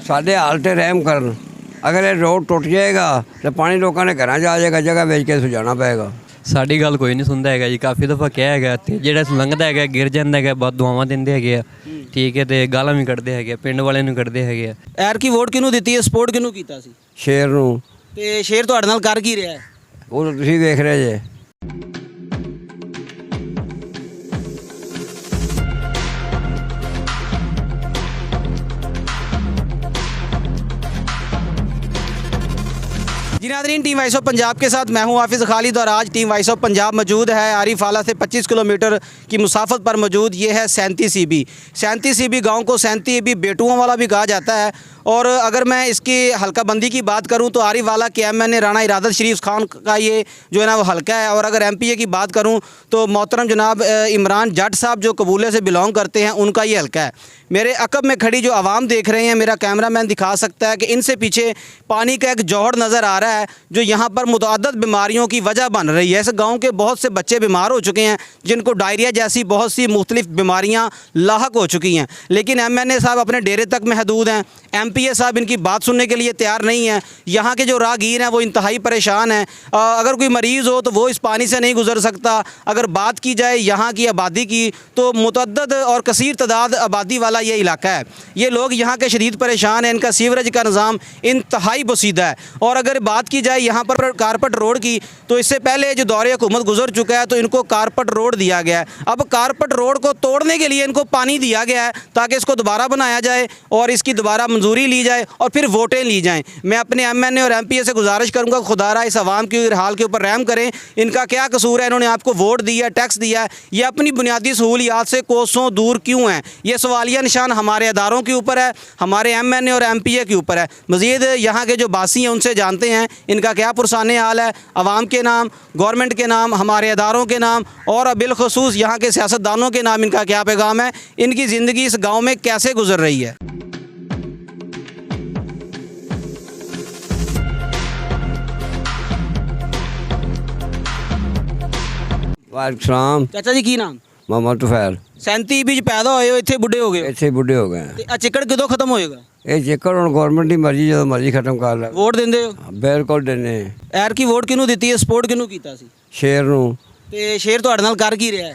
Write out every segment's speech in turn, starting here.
ਸਾਡੇ ਹਾਲ ਤੇ ਰਹਿਮ ਕਰਨ। ਅਗਰ ਇਹ ਰੋਡ ਟੁੱਟ ਜਾਏਗਾ ਤਾਂ ਪਾਣੀ ਲੋਕਾਂ ਦੇ ਘਰਾਂ 'ਚ ਆ ਜਾਏਗਾ, ਜਗ੍ਹਾ ਵੇਚ ਕੇ ਸੁਜਾਣਾ ਪਏਗਾ। ਸਾਡੀ ਗੱਲ ਕੋਈ ਨਹੀਂ ਸੁਣਦਾ ਹੈਗਾ ਜੀ। ਕਾਫੀ ਦਫਾ ਕਿਹਾ ਹੈਗਾ ਇੱਥੇ ਜਿਹੜਾ ਲੰਘਦਾ ਹੈਗਾ ਗਿਰ ਜਾਂਦਾ ਹੈਗਾ, ਬਹੁਤ ਦੁਆਵਾਂ ਦਿੰਦੇ ਹੈਗੇ ਆ, ਠੀਕ ਹੈ, ਤੇ ਗਾਲਾਂ ਵੀ ਕੱਢਦੇ ਹੈਗੇ ਆ, ਪਿੰਡ ਵਾਲਿਆਂ ਨੂੰ ਕੱਢਦੇ ਹੈਗੇ ਆ। ਐਰ ਕੀ ਵੋਟ ਕਿਹਨੂੰ ਦਿੱਤੀ ਹੈ, ਸਪੋਰਟ ਕਿਹਨੂੰ ਕੀਤਾ ਸੀ? ਸ਼ੇਰ ਨੂੰ। ਤੇ ਸ਼ੇਰ ਤੁਹਾਡੇ ਨਾਲ ਕਰ ਕੀ ਰਿਹਾ ਹੈ? ਉਹ ਤੁਸੀਂ ਵੇਖ ਰਹੇ ਜੇ। जी नाज़रीन, टीम वॉइस ऑफ पंजाब के साथ मैं हूं हाफिज़ खालिद और आज टीम वॉइस ऑफ पंजाब मौजूद है आरिफ आला से 25 किलोमीटर की मुसाफत पर मौजूद। ये है 37 ईबी। 37 ईबी गाँव को 37 ईबी बेटुओं वाला भी कहा जाता है। और अगर मैं इसकी हल्का बंदी की बात करूं तो आरिफ वाला के MNA राणा इरादत शरीफ खान का ये जो है ना वो हल्का है। और अगर MPA की बात करूं तो मोहतरम जनाब इमरान जट साहब जो कबूले से बिलोंग करते हैं उनका ये हल्का है। मेरे अकब में खड़ी जो आवाम देख रहे हैं, मेरा कैमरामैन दिखा सकता है कि इनसे पीछे पानी का एक जौहर नज़र आ रहा है जो यहाँ पर मुतअद्दिद बीमारियों की वजह बन रही है। इस गाँव के बहुत से बच्चे बीमार हो चुके हैं जिनको डायरिया जैसी बहुत सी मुख्तलिफ बीमारियाँ लाहक हो चुकी हैं, लेकिन MNA साहब अपने डेरे तक महदूद हैं। MPA साहब इनकी बात सुनने के लिए तैयार नहीं है। यहाँ के जो राहगीर हैं वो इंतहाई परेशान हैं। अगर कोई मरीज़ हो तो वो इस पानी से नहीं गुजर सकता। अगर बात की जाए यहाँ की आबादी की तो मुतअद्दिद और कसीर तादाद आबादी वाला ये इलाका है। ये लोग यहाँ के शदीद परेशान हैं। इनका सीवरेज का निज़ाम इंतहाई बसीदा है। और अगर बात की जाए यहाँ पर कारपेट रोड की तो इससे पहले जो दौरे हुकूमत गुजर चुका है तो इनको कारपेट रोड दिया गया है। अब कारपेट रोड को तोड़ने के लिए इनको पानी दिया गया है ताकि इसको दोबारा बनाया जाए और इसकी दोबारा मंजूरी ली जाए और फिर वोटें ली जाएं। मैं अपने MNA और MPA से गुजारिश करूंगा खुदारा इस आवाम की हाल के ऊपर रहम करें। इनका क्या कसूर है? इन्होंने आपको वोट दिया, टैक्स दिया है, ये अपनी बुनियादी सहूलियात से कोसों दूर क्यों हैं? ये सवालिया निशान हमारे अदारों के ऊपर है, हमारे MNA और MPA के ऊपर है। मज़ीद यहाँ के जो बासी हैं उनसे जानते हैं इनका क्या पुरसाने हाल है, आवाम के नाम, गवर्नमेंट के नाम, हमारे अदारों के नाम और बिलखसूस यहाँ के सियासतदानों के नाम इनका क्या पैगाम है, इनकी ज़िंदगी इस गाँव में कैसे गुजर रही है। वालेकुम चाचा जी की नाम? मोहम्मद तुफैल। 37 ईबी पैदा होए हो, इत्थे बुढ़े हो गए ਇੱਥੇ ਬੁੱਢੇ ਹੋ ਗਏ। ਤੇ ਆ ਚਿੱਕੜ ਕਿਦੋਂ ਖਤਮ ਹੋਏਗਾ? ਇਹ ਜੇਕਰ ਹੁਣ ਗਵਰਨਮੈਂਟ ਦੀ ਮਰਜ਼ੀ ਜਦੋਂ ਮਰਜ਼ੀ ਖਤਮ ਕਰ ਲੈ। ਵੋਟ ਦਿੰਦੇ ਹੋ? ਬਿਲਕੁਲ ਦਿੰਦੇ। ਐਰ ਕੀ ਵੋਟ ਕਿਹਨੂੰ ਦਿੱਤੀ ਹੈ, ਸਪੋਰਟ ਕਿਹਨੂੰ ਕੀਤਾ ਸੀ? ਸ਼ੇਰ ਨੂੰ। ਤੇ ਸ਼ੇਰ ਤੁਹਾਡੇ ਨਾਲ ਕਰ ਕੀ ਰਿਹਾ ਹੈ?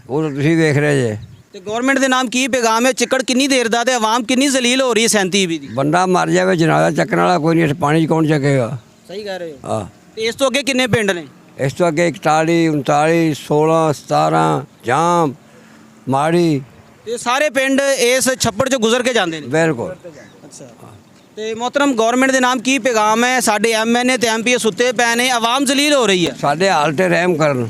ਉਹ ਤੁਸੀਂ ਵੇਖ ਰਹੇ ਜੇ। ਤੇ ਗਵਰਨਮੈਂਟ ਦੇ ਨਾਮ ਕੀ ਪੈਗਾਮ ਹੈ? ਚਿੱਕੜ ਕਿੰਨੀ ਦੇਰ ਦਾ ਤੇ ਆਵਾਮ ਕਿੰਨੀ ਜ਼ਲੀਲ ਹੋ ਰਹੀ ਹੈ 37 ਈਬੀ ਦੀ? ਬੰਦਾ ਮਰ ਜਾਵੇ ਜਨਾਜ਼ਾ ਚੱਕਣ ਵਾਲਾ ਕੋਈ ਨਹੀਂ, ਪਾਣੀ 'ਚ ਕੌਣ ਚੱਕੇਗਾ? ਸਹੀ ਕਹਿ ਰਹੇ ਹੋ। ਆ ਤੇ ਇਸ ਤੋਂ ਅੱਗੇ ਕਿੰਨੇ ਪਿੰਡ ਨੇ? ਇਸ ਤੋਂ ਅੱਗੇ 41, 39, 16, 17 ਜਾਮ ਮਾੜੀ ਤੇ ਸਾਰੇ ਪਿੰਡ ਇਸ ਛੱਪੜ 'ਚੋਂ ਗੁਜ਼ਰ ਕੇ ਜਾਂਦੇ ਨੇ? ਬਿਲਕੁਲ। ਅੱਛਾ। ਤੇ मोहतरम गवर्नमेंट ਦੇ ਨਾਮ ਕੀ ਪੈਗਾਮ ਹੈ? ਸਾਡੇ MNA ਤੇ MPA ਸੁੱਤੇ ਪਏ ਨੇ, ਆਵਾਮ ਜ਼ਲੀਲ ਹੋ ਰਹੀ ਹੈ। ਸਾਡੇ ਹਾਲ ਤੇ ਰਹਿਮ ਕਰਨ।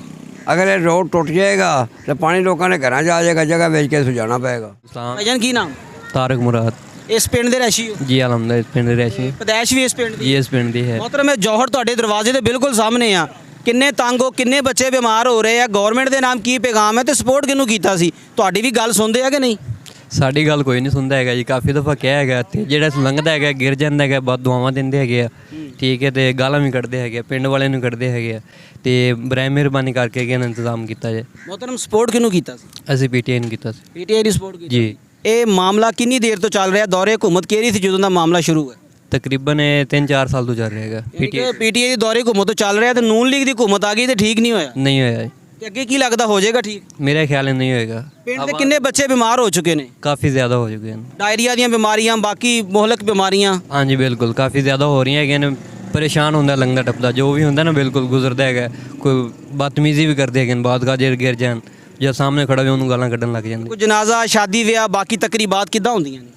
ਅਗਰ ਇਹ ਰੋਡ ਟੁੱਟ ਜਾਏਗਾ ਤਾਂ ਪਾਣੀ ਲੋਕਾਂ ਦੇ ਘਰਾਂ 'ਚ ਆ ਜਾਏਗਾ, ਜਗ੍ਹਾ ਵੇਚ ਕੇ ਸੁਜਾਣਾ ਪਏਗਾ। ਭਾਈਜਾਨ ਕੀ ਨਾਮ? ਤਾਰਕ ਮੁਰਾਦ ਇਸ ਪਿੰਡ ਦੇ ਰਹਿਸ਼ੀ ਹੋ? ਜੀ ਅਲਹਮਦੁਲਿਲਾ, ਇਸ ਪਿੰਡ ਦੇ ਰਹਿਸ਼ੀ ਪਦੈਸ਼ ਵੀ ਇਸ ਪਿੰਡ ਦੀ? ਜੀ ਇਸ ਪਿੰਡ ਦੀ ਹੈ। मोहतरम जौहर ਤੁਹਾਡੇ ਦਰਵਾਜ਼ੇ ਦੇ ਬਿਲਕੁਲ ਸਾਹਮਣੇ ਆ। ਕਿੰਨੇ ਤੰਗ ਹੋ, ਕਿੰਨੇ ਬੱਚੇ ਬਿਮਾਰ ਹੋ ਰਹੇ ਆ, ਗਵਰਨਮੈਂਟ ਦੇ ਨਾਮ ਕੀ ਪੈਗਾਮ ਹੈ ਤੇ ਸਪੋਰਟ ਕਿਹਨੂੰ ਕੀਤਾ ਸੀ? ਤੁਹਾਡੀ ਵੀ ਗੱਲ ਸੁਣਦੇ ਆ ਕਿ ਨਹੀਂ? ਸਾਡੀ ਗੱਲ ਕੋਈ ਨਹੀਂ ਸੁਣਦਾ ਹੈਗਾ ਜੀ। ਕਾਫੀ ਦਫਾ ਕਿਹਾ ਹੈਗਾ ਇੱਥੇ ਜਿਹੜਾ ਲੰਘਦਾ ਹੈਗਾ ਗਿਰ ਜਾਂਦਾ ਹੈਗਾ, ਬਹੁਤ ਦੁਆਵਾਂ ਦਿੰਦੇ ਹੈਗੇ ਆ, ਠੀਕ ਹੈ, ਤੇ ਗਾਲਾਂ ਵੀ ਕੱਢਦੇ ਹੈਗੇ ਆ, ਪਿੰਡ ਵਾਲਿਆਂ ਨੂੰ ਕੱਢਦੇ ਹੈਗੇ ਆ। ਤੇ ਬਰਾਏ ਮਿਹਰਬਾਨੀ ਕਰਕੇ ਕਿ ਇੰਤਜ਼ਾਮ ਕੀਤਾ ਜਾਏ। मोहतरम ਸਪੋਰਟ ਕਿਹਨੂੰ ਕੀਤਾ ਸੀ? ਅਸੀਂ PTI ਨੂੰ ਕੀਤਾ ਸੀ। PTI ਦੀ ਸਪੋਰਟ ਕੀਤੀ ਜੀ। ਇਹ ਮਾਮਲਾ ਕਿੰਨੀ ਦੇਰ ਤੋਂ ਚੱਲ ਰਿਹਾ? ਦੌਰੇ ਹੁਕੂਮਤ ਕਿਹੜੀ ਸੀ ਜਦੋਂ ਦਾ ਮਾਮਲਾ ਸ਼ੁਰੂ ਹੋਇਆ? ਤਕਰੀਬਨ 3-4 ਸਾਲ ਤੋਂ ਚੱਲ ਰਿਹਾ ਹੈਗਾ। PTI ਦੀ ਦੌਰੇ ਹੁਕੂਮਤ ਤੋਂ ਚੱਲ ਰਿਹਾ ਤੇ ਨੂਨ ਲੀਗ ਦੀ ਹੁਕੂਮਤ ਆ ਗਈ ਤੇ ਠੀਕ ਨਹੀਂ ਹੋਇਆ। ਨਹੀਂ ਹੋਇਆ ਜੀ। ਤੇ ਅੱਗੇ ਕੀ ਲੱਗਦਾ ਹੋ ਜਾਏਗਾ ਠੀਕ? ਮੇਰਾ ਖਿਆਲ ਨਹੀਂ ਹੋਏਗਾ। ਪਿੰਡ ਦੇ ਕਿੰਨੇ ਬੱਚੇ ਬਿਮਾਰ ਹੋ ਚੁੱਕੇ ਨੇ? ਕਾਫੀ ਜ਼ਿਆਦਾ ਹੋ ਚੁੱਕੇ ਹਨ। ਡਾਇਰੀਆ ਦੀਆਂ ਬਿਮਾਰੀਆਂ, ਬਾਕੀ ਮੁਹਲਕ ਬਿਮਾਰੀਆਂ। ਹਾਂਜੀ ਬਿਲਕੁਲ, ਕਾਫੀ ਜ਼ਿਆਦਾ ਹੋ ਰਹੀਆਂ ਹੈਗੀਆਂ ਨੇ। ਪਰੇਸ਼ਾਨ ਹੁੰਦਾ ਲੰਘਦਾ ਟੱਪਦਾ ਜੋ ਵੀ ਹੁੰਦਾ ਨਾ, ਬਿਲਕੁਲ ਗੁਜ਼ਰਦਾ ਹੈਗਾ। ਕੋਈ ਬਦਤਮੀਜ਼ੀ ਵੀ ਕਰਦੇ ਹੈਗੇ ਨੇ, ਬਾਤ ਗਾਜਰ ਗਿਰ ਜਾਣ ਜਾਂ ਸਾਹਮਣੇ ਖੜਾ ਵੀ ਉਹਨੂੰ ਗਾਲਾਂ ਕੱਢਣ ਲੱਗ ਜਾਂਦੇ। ਕੋਈ ਜਨਾਜ਼ਾ, ਸ਼ਾਦੀ, ਵਿਆਹ, ਬਾਕੀ ਤਕਰੀਬਾਤ ਕਿੱਦਾਂ ਹੁੰਦੀਆਂ ਨੇ?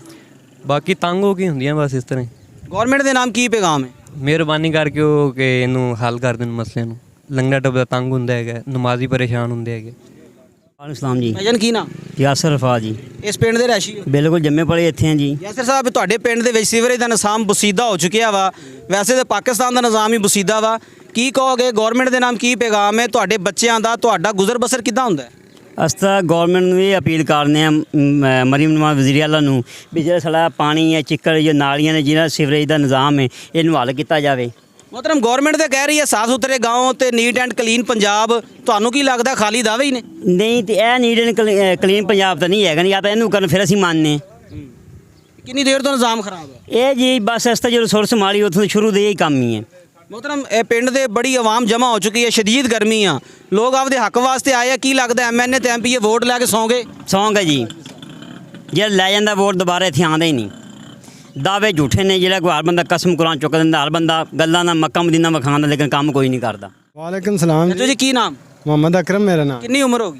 ਬਾਕੀ ਤੰਗ ਹੋ ਕੇ ਹੁੰਦੀਆਂ ਬਸ ਇਸ ਤਰ੍ਹਾਂ ਹੀ। ਗਵਰਨਮੈਂਟ ਦੇ ਨਾਮ ਕੀ ਪੈਗਾਮ ਹੈ? ਮਿਹਰਬਾਨੀ ਕਰਕੇ ਉਹ ਕਿ ਇਹਨੂੰ ਹੱਲ ਕਰ ਦੇਣ ਮਸਲੇ ਨੂੰ। ਲੰਘਦਾ ਟੱਪਦਾ ਤੰਗ ਹੁੰਦਾ ਹੈਗਾ, ਨਮਾਜ਼ੀ ਪਰੇਸ਼ਾਨ ਹੁੰਦੇ ਹੈਗੇ। ਵਾਲੇਕੁਮ ਜੀ। ਭਾਈਜਾਨ ਕੀ ਨਾਮ? ਯਾਸਰ ਰਫਾ ਜੀ। ਇਸ ਪਿੰਡ ਦੇ ਰਹਿਸ਼ੀ ਹੋ? ਬਿਲਕੁਲ ਜੰਮੇ ਪਲੇ ਇੱਥੇ ਹਾਂ ਜੀ। ਯਾਸਰ ਸਾਹਿਬ, ਤੁਹਾਡੇ ਪਿੰਡ ਦੇ ਵਿੱਚ ਸੀਵਰੇਜ ਦਾ ਨਿਜ਼ਾਮ ਬਸੀਦਾ ਹੋ ਚੁੱਕਿਆ ਵਾ। ਵੈਸੇ ਤਾਂ ਪਾਕਿਸਤਾਨ ਦਾ ਨਿਜ਼ਾਮ ਹੀ ਬਸੀਦਾ ਵਾ। ਕੀ ਕਹੋਗੇ? ਗਵਰਨਮੈਂਟ ਦੇ ਨਾਮ ਕੀ ਪੈਗਾਮ ਹੈ? ਤੁਹਾਡੇ ਬੱਚਿਆਂ ਦਾ, ਤੁਹਾਡਾ ਗੁਜ਼ਰ ਬਸਰ ਕਿੱਦਾਂ ਹੁੰਦਾ ਹੈ? ਅਸੀਂ ਤਾਂ ਗੌਰਮੈਂਟ ਨੂੰ ਇਹ ਅਪੀਲ ਕਰਨੇ ਆ, ਮਰੀਮ ਨਵਾਜ਼ ਵਜ਼ੀਰ ਆਲਾ ਨੂੰ, ਵੀ ਜਿਹੜਾ ਸਾਡਾ ਪਾਣੀ ਹੈ, ਚਿੱਕੜ, ਜੋ ਨਾਲੀਆਂ ਨੇ, ਜਿਹੜਾ ਸੀਵਰੇਜ ਦਾ ਨਿਜ਼ਾਮ ਹੈ, ਇਹਨੂੰ ਹੱਲ ਕੀਤਾ ਜਾਵੇ। मोहतरम गवर्नमेंट तो कह रही है साफ सुथरे गाँव तो नीट एंड क्लीन पंजाब, ਤੁਹਾਨੂੰ ਕੀ ਲੱਗਦਾ ਖਾਲੀ ਦਾਅਵੇ ਹੀ ਨੇ? ਨਹੀਂ ਤੇ ਇਹ ਨੀਡ ਐਂਡ ਕਲੀਨ ਪੰਜਾਬ ਤਾਂ ਨਹੀਂ ਹੈਗਾ, ਨਹੀਂ ਆਪਾਂ ਇਹਨੂੰ ਕਰਨ ਫਿਰ ਅਸੀਂ ਮੰਨਨੇ। ਕਿੰਨੀ ਦੇਰ ਤੋਂ ਨਿਜ਼ਾਮ ਖਰਾਬ ਹੈ? ਇਹ ਜੀ ਬਸ ਇਸ ਤਾਂ ਜਦੋਂ ਸੁਰਸ ਮਾਲੀ ਉੱਥੋਂ ਸ਼ੁਰੂ ਦੇ ਹੀ ਕੰਮ ਹੀ ਹੈ। मोहतरम ਇਹ ਪਿੰਡ ਦੇ ਬੜੀ ਆਵਾਮ ਜਮ੍ਹਾਂ ਹੋ ਚੁੱਕੀ ਹੈ, ਸ਼ਦੀਦ ਗਰਮੀ ਆ, ਲੋਕ ਆਪਦੇ ਹੱਕ ਵਾਸਤੇ ਆਏ ਆ। ਕੀ ਲੱਗਦਾ ਐਮਐਨਏ ਤੇ ਐਮਪੀਏ ਵੋਟ ਲੈ ਕੇ ਸੌਂਗੇ? ਸੌਂਗ ਹੈ ਜੀ, ਜਿਹੜਾ ਲੈ ਜਾਂਦਾ ਵੋਟ ਦੁਬਾਰਾ ਇੱਥੇ ਆਉਂਦਾ ਹੀ ਨਹੀਂ। ਦਾਅਵੇ ਝੂਠੇ ਨੇ, ਜਿਹੜਾ ਕੋਈ ਹਰ ਬੰਦਾ ਕਸਮ ਕੁਰਾਨ ਚੁੱਕ ਦਿੰਦਾ, ਹਰ ਬੰਦਾ ਗੱਲਾਂ ਦਾ ਮੱਕਾ ਮਦੀਨਾ ਵਿਖਾਉਂਦਾ, ਲੇਕਿਨ ਕੰਮ ਕੋਈ ਨਹੀਂ ਕਰਦਾ। वालेकुम सलाम ਚਾਚੂ ਜੀ ਕੀ ਨਾਮ, मोहम्मद अकरम मेरा नाम। ਕਿੰਨੀ ਉਮਰ ਹੋ ਗਈ?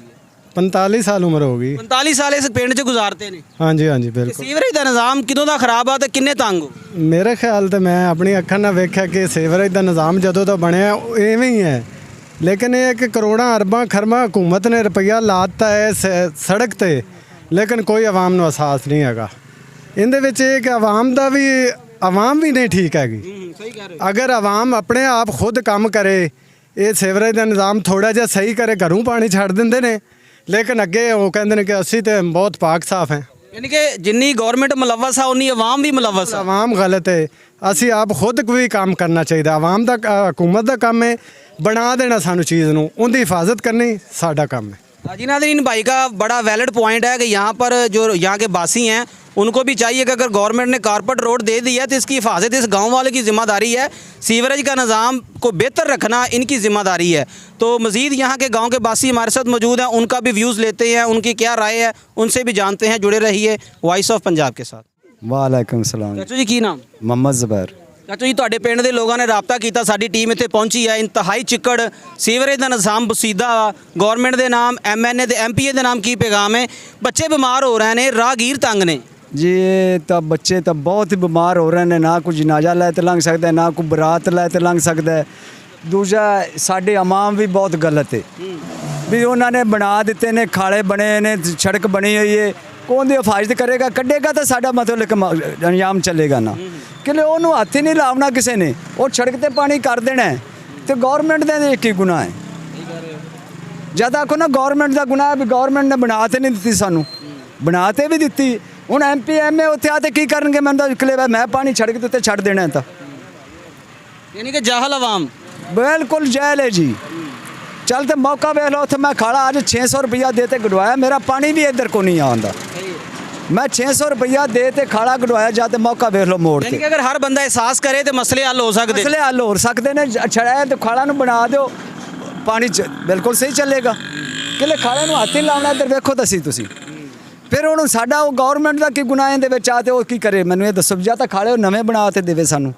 45 साल उम्र होगी। 45 ਸਾਲ ਇਸ ਪਿੰਡ 'ਚ ਗੁਜ਼ਾਰਤੇ ਨੇ। हाँ जी हाँ जी ਤੇ बिल्कुल। ਸੀਵਰੇਜ ਦਾ ਨਿਜ਼ਾਮ ਕਿਦੋਂ ਦਾ ਖਰਾਬ ਆ ਤੇ ਕਿੰਨੇ ਤੰਗ ਹੋ? मेरे ख्याल तो मैं अपनी अखा ਨਾਲ ਵੇਖਿਆ ਕਿ ਸੀਵਰੇਜ ਦਾ ਨਿਜ਼ਾਮ ਜਦੋਂ ਤੋਂ ਬਣਿਆ ਐਵੇਂ ਹੀ ਹੈ, ਲੇਕਿਨ ਇਹ ਕਿ ਕਰੋੜਾਂ ਅਰਬਾਂ ਖਰਮਾਂ ਹਕੂਮਤ ਨੇ ਰੁਪਈਆ ਲਾਤਾ ਹੈ ਸੜਕ ਤੇ, ਲੇਕਿਨ ਕੋਈ ਆਵਾਮ ਨੂੰ ਅਹਿਸਾਸ ਨਹੀਂ ਹੈਗਾ ਇਹਦੇ ਵਿੱਚ। ਇਹ ਕਿ ਆਵਾਮ ਵੀ ਨਹੀਂ ਠੀਕ ਹੈਗੀ। ਸਹੀ ਕਹਿ ਰਹੇ ਹੋ। ਅਗਰ ਆਵਾਮ ਆਪਣੇ ਆਪ ਖੁਦ ਕੰਮ ਕਰੇ, ਇਹ ਸੀਵਰੇਜ ਦਾ ਨਿਜ਼ਾਮ ਥੋੜਾ ਜਿਹਾ ਸਹੀ ਕਰੇ, ਘਰੋਂ ਪਾਣੀ ਛੱਡ ਦਿੰਦੇ ਨੇ, ਲੇਕਿਨ ਅੱਗੇ ਉਹ ਕਹਿੰਦੇ ਨੇ ਕਿ ਅਸੀਂ ਤੇ ਬਹੁਤ ਪਾਕ ਸਾਫ ਹੈ। ਯਾਨੀ ਕਿ ਜਿੰਨੀ ਗਵਰਨਮੈਂਟ ਮੁਲਵਸ ਆ ਉਨੀ ਆਵਾਮ ਵੀ ਮੁਲਵਸ ਆ। ਆਵਾਮ ਗਲਤ ਹੈ, ਅਸੀਂ ਆਪ ਖੁਦ ਵੀ ਕੰਮ ਕਰਨਾ ਚਾਹੀਦਾ। ਆਵਾਮ ਦਾ ਹਕੂਮਤ ਦਾ ਕੰਮ ਹੈ ਬਣਾ ਦੇਣਾ ਸਾਨੂੰ ਚੀज़ ਨੂੰ, ਉਹਦੀ ਹਿਫਾਜ਼ਤ करनी ਸਾਡਾ ਕੰਮ है। जी नाज़रीन, भाई का बड़ा वैलिड पॉइंट है कि यहाँ पर जो यहाँ के बासी हैं उनको भी चाहिए कि अगर गवर्नमेंट ने कारपेट रोड दे दी है तो इसकी हिफाजत इस गांव वाले की ज़िम्मेदारी है। सीवरेज का निज़ाम को बेहतर रखना इनकी ज़िम्मेदारी है। तो मज़ीद यहाँ के गांव के बासी हमारे साथ मौजूद हैं, उनका भी व्यूज़ लेते हैं, उनकी क्या राय है उनसे भी जानते हैं। जुड़े रहिए वॉइस ऑफ पंजाब के साथ। वालेकुम सलाम। चाचू जी की नाम? मोहम्मद ज़ुबैर। ਚਾਚੂ ਜੀ ਤੁਹਾਡੇ ਪਿੰਡ ਦੇ ਲੋਕਾਂ ਨੇ ਰਾਬਤਾ ਕੀਤਾ, ਸਾਡੀ ਟੀਮ ਇੱਥੇ ਪਹੁੰਚੀ ਹੈ। ਇੰਤਹਾਈ ਚਿੱਕੜ, ਸੀਵਰੇਜ ਦਾ ਨਿਜ਼ਾਮ ਬਸੀਦਾ, ਗਵਰਨਮੈਂਟ ਦੇ ਨਾਮ, ਐਮਐਨਏ ਤੇ ਐਮਪੀਏ ਦੇ ਨਾਮ ਕੀ ਪੈਗਾਮ ਹੈ? ਬੱਚੇ ਬਿਮਾਰ ਹੋ ਰਹੇ ਨੇ, ਰਾਹਗੀਰ ਤੰਗ ਨੇ जी। तो बच्चे तो बहुत ही बीमार हो रहे हैं, ना कोई जनाजा लैते लंघ सकता है, ना कोई बरात लैते लंघ सकता है। दूजा साढ़े अवाम भी बहुत गलत है भी, उन्होंने बना दिते ने, खाले बने ने, सड़क बनी हुई है, कौन दी हिफाजत करेगा, कढ़ेगा तो साडा मतलब अंजाम चलेगा ना, कि उन्होंने हथ ही नहीं लावना किसी ने, और सड़क ते पानी कर देना है। तो गौरमेंट का एक ही गुनाह है। जद आखो ना गौरमेंट का गुनाह भी, गौरमेंट ने बना तो नहीं दी, सानू बना तो भी दी। ਹੁਣ ਐਮਪੀ ਐਮਏ ਉੱਥੇ ਆ ਤੇ ਕੀ ਕਰਨਗੇ? ਮੈਨੂੰ ਤਾਂ ਇਕਲੇ ਮੈਂ ਪਾਣੀ ਸੜਕ ਦੇ ਉੱਤੇ ਛੱਡ ਦੇਣਾ ਤਾਂ, ਯਾਨੀ ਕਿ ਜਾਹਲ ਆਵਾਮ ਬਿਲਕੁਲ ਜਹਿਲ ਹੈ ਜੀ। ਚੱਲ ਤੇ ਮੌਕਾ ਵੇਖ ਲਓ, ਉੱਥੇ ਮੈਂ ਖੜਾ ਅੱਜ 600 ਰੁਪਇਆ ਦੇ ਤੇ ਗਡਵਾਇਆ, ਮੇਰਾ ਪਾਣੀ ਵੀ ਇੱਧਰ ਕੋ ਨਹੀਂ ਆਉਂਦਾ। ਮੈਂ 600 ਰੁਪਇਆ ਦੇ ਤੇ ਖਾਲਾ ਗਡਵਾਇਆ, ਜਾ ਤੇ ਮੌਕਾ ਵੇਖ ਲਓ ਮੋੜ ਯਾਨੀ ਤੇ। ਕਿ ਅਗਰ ਹਰ ਬੰਦਾ ਅਹਿਸਾਸ ਕਰੇ ਤੇ ਮਸਲੇ ਹੱਲ ਹੋ ਸਕਦੇ। ਮਸਲੇ ਹੱਲ ਹੋ ਸਕਦੇ ਨੇ। ਛੜਾਇਆ ਤੇ ਖਾਲਾ ਨੂੰ ਬਣਾ ਦਿਓ, ਪਾਣੀ ਬਿਲਕੁਲ ਸਹੀ ਚੱਲੇਗਾ। ਕਿਲੇ ਖਾਲੇ ਨੂੰ ਹੱਥ ਹੀ ਲਾਉਣਾ, ਇੱਧਰ ਵੇਖੋ ਤਾਂ ਸਹੀ ਤੁਸੀਂ। ਫਿਰ ਹੁਣ ਸਾਡਾ ਉਹ ਗਵਰਨਮੈਂਟ ਦਾ ਕੀ ਗੁਨਾਹ ਦੇ ਵਿੱਚ ਆ, ਤੇ ਉਹ ਕੀ ਕਰੇ ਮੈਨੂੰ ਇਹ ਦੱਸੋ। ਜਾਂ ਤਾਂ ਖਾਲੇ ਨਵੇਂ ਬਣਾ ਤੇ ਦੇਵੇ ਸਾਨੂੰ।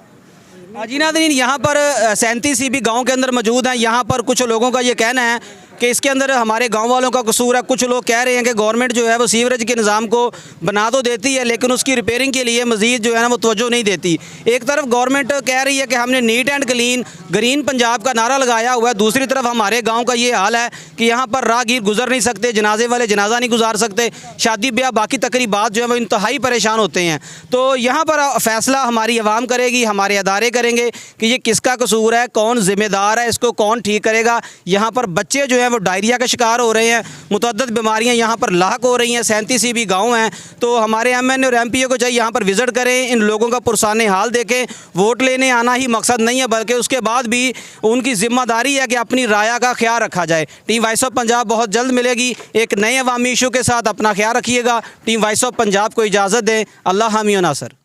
जी नाज़रीन, यहाँ पर 37 CB गांव के अंदर मौजूद हैं। यहाँ पर कुछ लोगों का ये कहना है कि इसके अंदर हमारे गांव वालों का कसूर है। कुछ लोग कह रहे हैं कि गवर्नमेंट जो है वो सीवरेज के निज़ाम को बना तो देती है, लेकिन उसकी रिपेयरिंग के लिए मज़ीद जो है ना वो तवज्जो नहीं देती। एक तरफ गवर्नमेंट कह रही है कि हमने neat and clean green Punjab का नारा लगाया हुआ है, दूसरी तरफ हमारे गाँव का ये हाल है कि यहाँ पर राहगीर गुजर नहीं सकते, जनाजे वाले जनाजा नहीं गुजार सकते, शादी ब्याह बाकी तकरीबात जो है वो इंतहाई परेशान होते हैं। तो यहाँ पर फ़ैसला हमारी आवाम करेगी, हमारे अदारे करेंगे कि ये किसका कसूर है, कौन ज़िम्मेदार है, इसको कौन ठीक करेगा। यहाँ पर बच्चे जो हैं वो डायरिया का शिकार हो रहे हैं, मुतअद्दिद बीमारियां यहाँ पर लाक हो रही हैं। 37 CB गाँव हैं, तो हमारे एमएनए और एमपीए को चाहिए यहाँ पर विज़िट करें, इन लोगों का पुरसाने हाल देखें। वोट लेने आना ही मकसद नहीं है, बल्कि उसके बाद भी उनकी ज़िम्मेदारी है कि अपनी राया का ख्याल रखा जाए। टीम वॉइस ऑफ पंजाब बहुत जल्द मिलेगी एक नए अवामी इशू के साथ। अपना ख्याल रखिएगा। टीम वॉइस ऑफ पंजाब को इजाज़त दें। अल्लाह हामी व नासर।